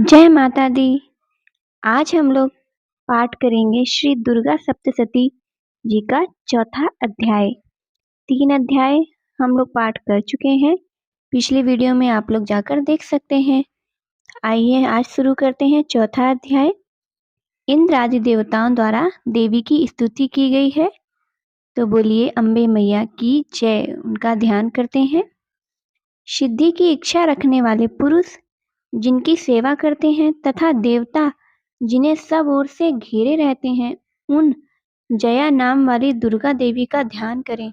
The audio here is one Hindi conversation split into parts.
जय माता दी। आज हम लोग पाठ करेंगे श्री दुर्गा सप्तशती जी का चौथा अध्याय। 3 अध्याय हम लोग पाठ कर चुके हैं। पिछले वीडियो में आप लोग जाकर देख सकते हैं। आइए आज शुरू करते हैं चौथा अध्याय। इंद्र आदि देवताओं द्वारा देवी की स्तुति की गई है, तो बोलिए अम्बे मैया की जय। उनका ध्यान करते हैं। सिद्धि की इच्छा रखने वाले पुरुष जिनकी सेवा करते हैं तथा देवता जिन्हें सब ओर से घेरे रहते हैं, उन जया नाम वाली दुर्गा देवी का ध्यान करें।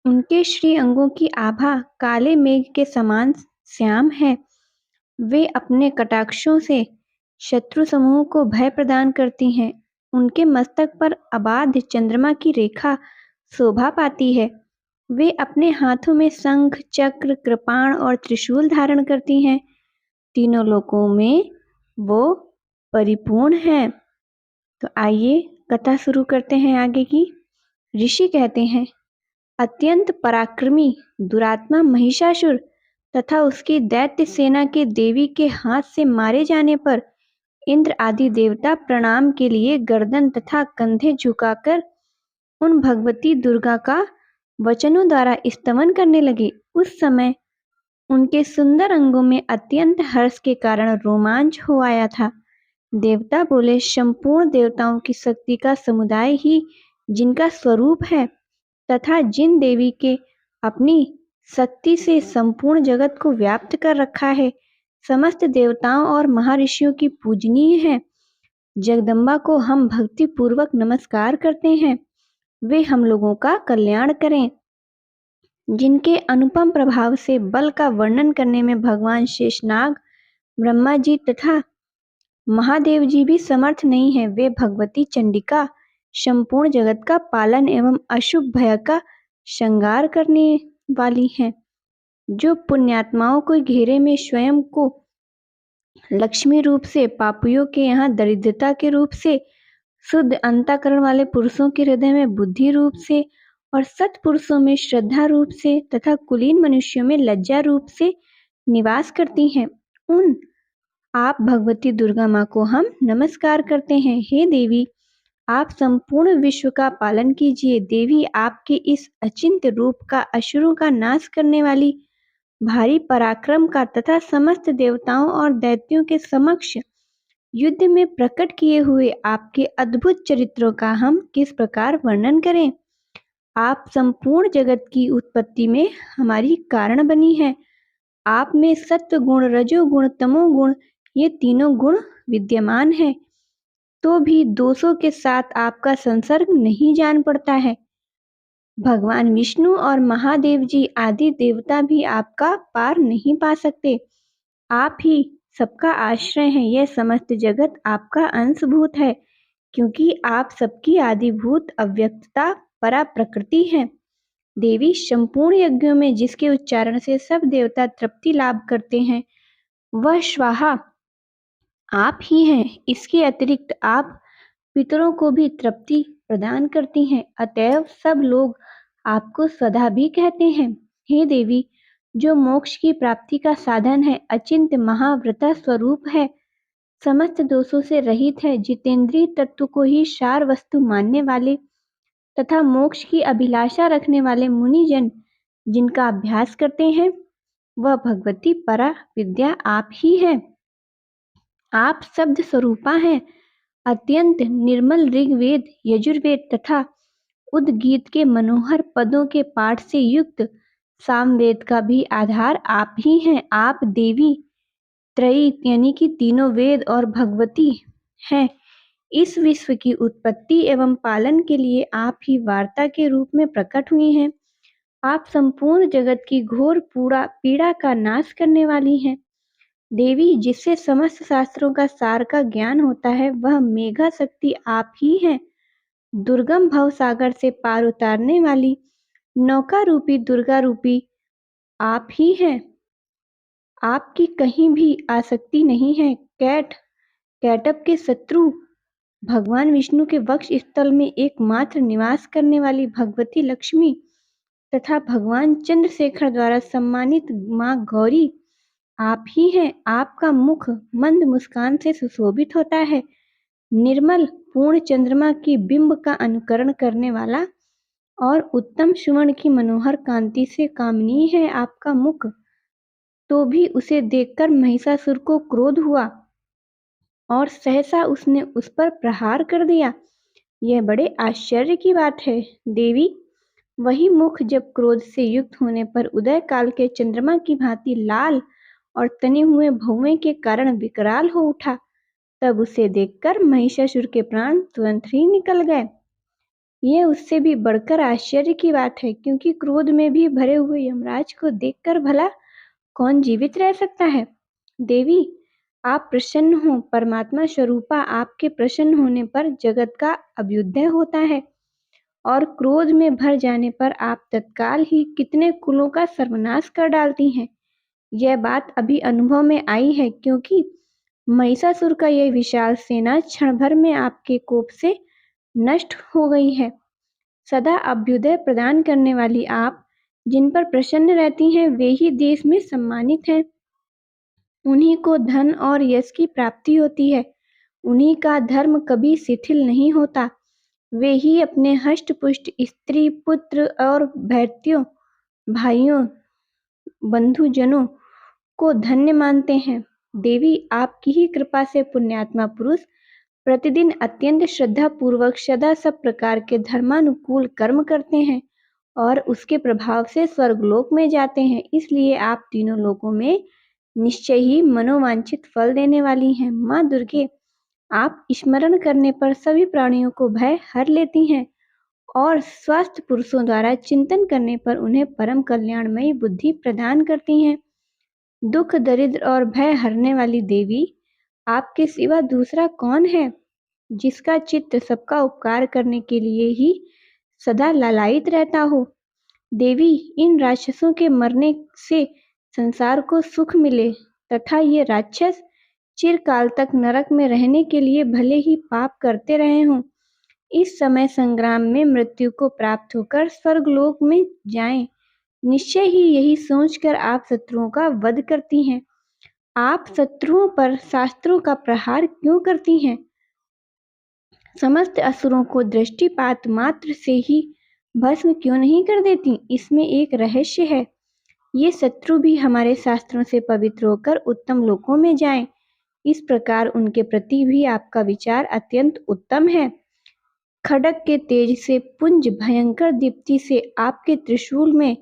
उनके श्री अंगों की आभा काले मेघ के समान श्याम है। वे अपने कटाक्षों से शत्रु समूह को भय प्रदान करती हैं। उनके मस्तक पर अबाध चंद्रमा की रेखा शोभा पाती है। वे अपने हाथों में शंख, चक्र, कृपाण और त्रिशूल धारण करती हैं। तीनों लोकों में वो परिपूर्ण है। तो आइए कथा शुरू करते हैं आगे की। ऋषि कहते हैं, अत्यंत पराक्रमी दुरात्मा महिषासुर तथा उसकी दैत्य सेना के देवी के हाथ से मारे जाने पर इंद्र आदि देवता प्रणाम के लिए गर्दन तथा कंधे झुकाकर उन भगवती दुर्गा का वचनों द्वारा स्तवन करने लगे। उस समय उनके सुंदर अंगों में अत्यंत हर्ष के कारण रोमांच हो आया था। देवता बोले, संपूर्ण देवताओं की शक्ति का समुदाय ही जिनका स्वरूप है तथा जिन देवी के अपनी शक्ति से संपूर्ण जगत को व्याप्त कर रखा है, समस्त देवताओं और महर्षियों की पूजनीय है। जगदम्बा को हम भक्ति पूर्वक नमस्कार करते हैं। वे हम लोगों का कल्याण करें। जिनके अनुपम प्रभाव से बल का वर्णन करने में भगवान शेषनाग, ब्रह्मा जी तथा महादेव जी भी समर्थ नहीं है, वे भगवती चंडिका संपूर्ण जगत का पालन एवं अशुभ भय का श्रृंगार करने वाली हैं। जो पुण्यात्माओं को घेरे में स्वयं को लक्ष्मी रूप से, पापियों के यहाँ दरिद्रता के रूप से, शुद्ध अंतःकरण वाले पुरुषों के हृदय में बुद्धि रूप से और सत्पुरुषों में श्रद्धा रूप से तथा कुलीन मनुष्यों में लज्जा रूप से निवास करती हैं, उन आप भगवती दुर्गा माँ को हम नमस्कार करते हैं। हे देवी, आप संपूर्ण विश्व का पालन कीजिए। देवी, आपके इस अचिंत्य रूप का असुरों का नाश करने वाली भारी पराक्रम का तथा समस्त देवताओं और दैत्यों के समक्ष युद्ध में प्रकट किए हुए आपके अद्भुत चरित्रों का हम किस प्रकार वर्णन करें। आप संपूर्ण जगत की उत्पत्ति में हमारी कारण बनी है। आप में सत्व गुण, रजोगुण, तमोगुण ये तीनों गुण विद्यमान है, तो भी दोषों के साथ आपका संसर्ग नहीं जान पड़ता है। भगवान विष्णु और महादेव जी आदि देवता भी आपका पार नहीं पा सकते। आप ही सबका आश्रय हैं। यह समस्त जगत आपका अंशभूत है, क्योंकि आप सबकी आदिभूत अव्यक्तता परा प्रकृति है। देवी, संपूर्ण यज्ञों में जिसके उच्चारण से सब देवता तृप्ति लाभ करते हैं, वह स्वाहा आप ही हैं। इसके अतिरिक्त आप पितरों को भी तृप्ति प्रदान करती हैं, अतएव सब लोग आपको स्वधा भी कहते हैं। हे देवी, जो मोक्ष की प्राप्ति का साधन है, अचिंत्य महाव्रता स्वरूप है, समस्त दोषों से रहित है, जितेंद्रिय तत्व को ही सार वस्तु मानने वाले तथा मोक्ष की अभिलाषा रखने वाले मुनिजन जिनका अभ्यास करते हैं, वह भगवती परा विद्या आप ही है। आप शब्द स्वरूपा हैं। अत्यंत निर्मल ऋग्वेद, यजुर्वेद तथा उद्गीत के मनोहर पदों के पाठ से युक्त सामवेद का भी आधार आप ही हैं। आप देवी त्रयी यानी कि तीनों वेद और भगवती हैं। इस विश्व की उत्पत्ति एवं पालन के लिए आप ही वार्ता के रूप में प्रकट हुई हैं। आप संपूर्ण जगत की घोर पीड़ा का नाश करने वाली हैं। देवी, जिससे समस्त शास्त्रों का सार का ज्ञान होता है, वह मेघा शक्ति आप ही हैं। दुर्गम भव सागर से पार उतारने वाली नौका रूपी दुर्गा रूपी आप ही हैं। आपकी कहीं भी आसक्ति नहीं है। कैटअप के शत्रु भगवान विष्णु के वक्ष स्थल में एकमात्र निवास करने वाली भगवती लक्ष्मी तथा भगवान चंद्रशेखर द्वारा सम्मानित माँ गौरी आप ही हैं। आपका मुख मंद मुस्कान से सुशोभित होता है, निर्मल पूर्ण चंद्रमा की बिंब का अनुकरण करने वाला और उत्तम सुवर्ण की मनोहर कांति से कामनीय है आपका मुख। तो भी उसे देखकर महिषासुर को क्रोध हुआ और सहसा उसने उस पर प्रहार कर दिया। यह बड़े आश्चर्य की बात है देवी। वही मुख जब क्रोध से युक्त होने पर उदय काल के चंद्रमा की भांति लाल और तने हुए भौवें के कारण विकराल हो उठा, तब उसे देखकर महिषासुर के प्राण तुरंत ही निकल गए। यह उससे भी बढ़कर आश्चर्य की बात है, क्योंकि क्रोध में भी भरे हुए यमराज को देखकर भला कौन जीवित रह सकता है। देवी, आप प्रसन्न हो। परमात्मा स्वरूपा आपके प्रसन्न होने पर जगत का अभ्युदय होता है और क्रोध में भर जाने पर आप तत्काल ही कितने कुलों का सर्वनाश कर डालती हैं। यह बात अभी अनुभव में आई है, क्योंकि महिषासुर का यह विशाल सेना क्षण भर में आपके कोप से नष्ट हो गई है। सदा अभ्युदय प्रदान करने वाली आप जिन पर प्रसन्न रहती हैं, वे ही देश में सम्मानित हैं। उन्हीं को धन और यश की प्राप्ति होती है। उन्हीं का धर्म कभी शिथिल नहीं होता। वे ही अपने हष्ट पुष्ट स्त्री पुत्र और भृत्यों भाइयों बंधुजनों को धन्य मानते हैं। देवी, आपकी ही कृपा से पुण्यात्मा पुरुष प्रतिदिन अत्यंत श्रद्धा पूर्वक सदा सब प्रकार के धर्मानुकूल कर्म करते हैं और उसके प्रभाव से स्वर्गलोक में जाते हैं। इसलिए आप तीनों लोकों में निश्चय ही मनोवांछित फल देने वाली हैं। माँ दुर्गे, आप स्मरण करने पर सभी प्राणियों को भय हर लेती हैं और स्वस्थ पुरुषों द्वारा चिंतन करने पर उन्हें परम कल्याणमयी बुद्धि प्रदान करती हैं। दुख दरिद्र और भय हरने वाली देवी, आपके सिवा दूसरा कौन है जिसका चित्त सबका उपकार करने के लिए ही सदा लालायित रहता हो। देवी, इन राक्षसों के मरने से संसार को सुख मिले तथा ये राक्षस चिरकाल तक नरक में रहने के लिए भले ही पाप करते रहे हों, इस समय संग्राम में मृत्यु को प्राप्त होकर स्वर्गलोक में जाएं। निश्चय ही यही सोचकर आप शत्रुओं का वध करती हैं। आप शत्रुओं पर शास्त्रों का प्रहार क्यों करती हैं? समस्त असुरों को दृष्टिपात मात्र से ही भस्म क्यों नहीं कर देती? इसमें एक रहस्य है। ये शत्रु भी हमारे शास्त्रों से पवित्र होकर उत्तम लोकों में जाएं। इस प्रकार उनके प्रति भी आपका विचार अत्यंत उत्तम है। खड्ग के तेज से पुंज भयंकर दीप्ति से आपके त्रिशूल में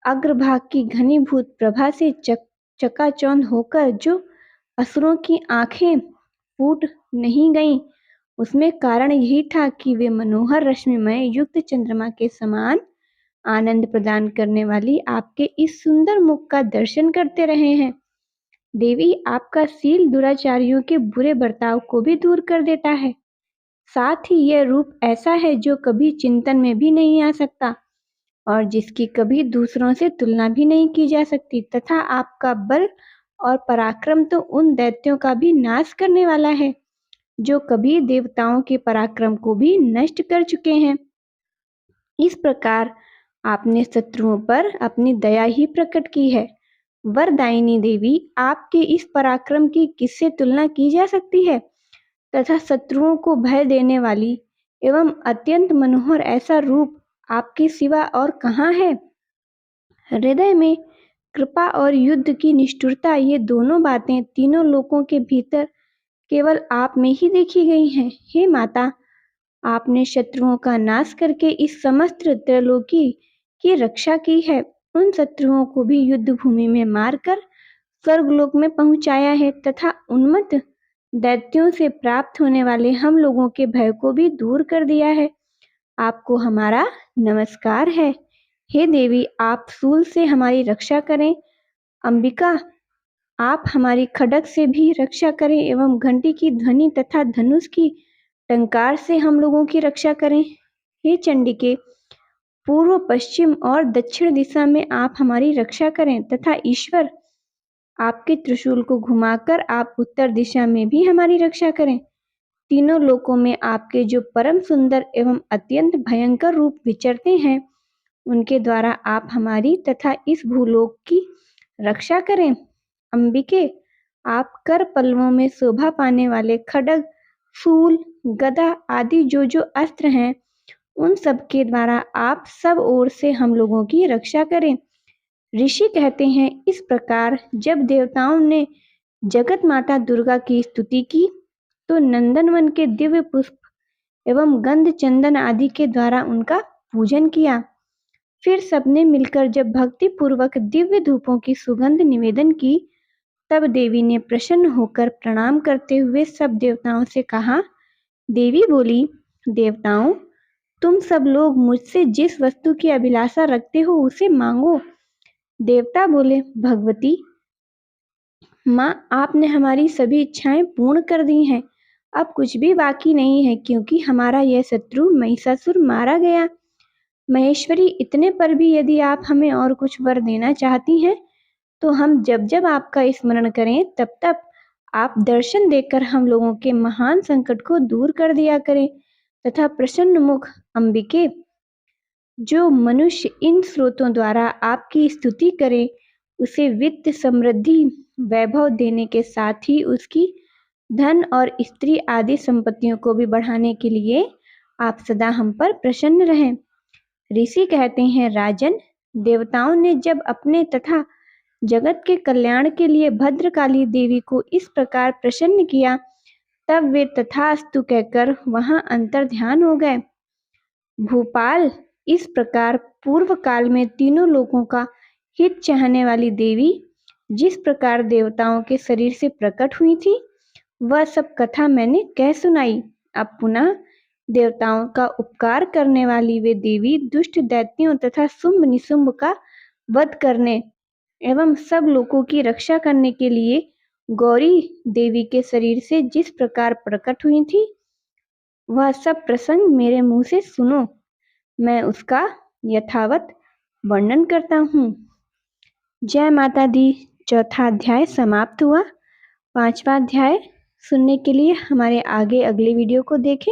अग्रभाग की घनीभूत प्रभा से चकाचौंध होकर जो असुरों की आंखें फूट नहीं गईं, उसमें कारण यही था कि वे मनोहर रश्मिमय युक्त चंद्रमा के समान आनंद प्रदान करने वाली आपके इस सुंदर मुख का दर्शन करते रहे हैं। देवी, आपका शील दुराचारियों के बुरे बर्ताव को भी दूर कर देता है। साथ ही यह रूप ऐसा है जो कभी चिंतन में भी नहीं आ सकता और जिसकी कभी दूसरों से तुलना भी नहीं की जा सकती, तथा आपका बल और पराक्रम तो उन दैत्यों का भी नाश करने वाला है जो कभी देवताओं के पराक्रम को भी नष्ट कर चुके हैं। इस प्रकार आपने शत्रुओं पर अपनी दया ही प्रकट की है। वरदायिनी देवी, आपके इस पराक्रम की किससे तुलना की जा सकती है तथा शत्रुओं को भय देने वाली एवं अत्यंत मनोहर ऐसा रूप आपके सिवा और कहाँ है? हृदय में कृपा और युद्ध की निष्ठुरता, ये दोनों बातें तीनों लोकों के भीतर केवल आप में ही देखी गई हैं। हे माता, आपने शत्रुओं का नाश करके इस समस्त त्रैलोकी की रक्षा की है। उन शत्रुओं को भी युद्ध भूमि में मारकर स्वर्गलोक में पहुंचाया है तथा उन्मत्त दैत्यों से प्राप्त होने वाले हम लोगों के भय को भी दूर कर दिया है। आपको हमारा नमस्कार है। हे देवी, आप शूल से हमारी रक्षा करें। अंबिका, आप हमारी खड्ग से भी रक्षा करें एवं घंटी की ध्वनि तथा धनुष की टंकार से हम लोगों की रक्षा करें। हे चंडिके, पूर्व पश्चिम और दक्षिण दिशा में आप हमारी रक्षा करें तथा ईश्वर, आपके त्रिशूल को घुमाकर आप उत्तर दिशा में भी हमारी रक्षा करें। तीनों लोकों में आपके जो परम सुंदर एवं अत्यंत भयंकर रूप विचरते हैं, उनके द्वारा आप हमारी तथा इस भूलोक की रक्षा करें। अंबिके, आप कर पल्लवों में शोभा पाने वाले खड्ग, शूल, गदा आदि जो अस्त्र हैं, उन सब के द्वारा आप सब ओर से हम लोगों की रक्षा करें। ऋषि कहते हैं, इस प्रकार जब देवताओं ने जगत माता दुर्गा की स्तुति की, तो नंदनवन के दिव्य पुष्प एवं गंध चंदन आदि के द्वारा उनका पूजन किया। फिर सबने मिलकर जब भक्ति पूर्वक दिव्य धूपों की सुगंध निवेदन की, तब देवी ने प्रसन्न होकर प्रणाम करते हुए सब देवताओं से कहा। देवी बोली, देवताओं, तुम सब लोग मुझसे जिस वस्तु की अभिलाषा रखते हो उसे मांगो। देवता बोले, भगवती माँ, आपने हमारी सभी इच्छाएं पूर्ण कर दी हैं। अब कुछ भी बाकी नहीं है, क्योंकि हमारा यह शत्रु महिषासुर मारा गया। महेश्वरी, इतने पर भी यदि आप हमें और कुछ वर देना चाहती हैं, तो हम जब जब आपका स्मरण करें तब तब आप दर्शन देकर हम लोगों के महान संकट को दूर कर दिया करें, तथा प्रसन्न मुख अंबिके, जो मनुष्य इन स्रोतों द्वारा आपकी स्तुति करे, उसे वित्त, समृद्धि, वैभव देने के साथ ही उसकी धन और स्त्री आदि संपत्तियों को भी बढ़ाने के लिए आप सदा हम पर प्रसन्न रहें। ऋषि कहते हैं, राजन, देवताओं ने जब अपने तथा जगत के कल्याण के लिए भद्रकाली देवी को इस प्रकार प्रसन्न किया, तब वे तथास्तु कहकर वहां अंतर ध्यान हो गए। भूपाल, इस प्रकार पूर्व काल में तीनों लोगों का हित चाहने वाली देवी जिस प्रकार देवताओं के शरीर से प्रकट हुई थी, वह सब कथा मैंने कह सुनाई। अब पुनः देवताओं का उपकार करने वाली वे देवी दुष्ट दैत्यों तथा शुंभ निशुंभ का वध करने एवं सब लोगों की रक्षा करने के लिए गौरी देवी के शरीर से जिस प्रकार प्रकट हुई थी, वह सब प्रसंग मेरे मुंह से सुनो। मैं उसका यथावत वर्णन करता हूँ। जय माता दी। चौथा अध्याय समाप्त हुआ। 5वां अध्याय सुनने के लिए हमारे आगे अगले वीडियो को देखें।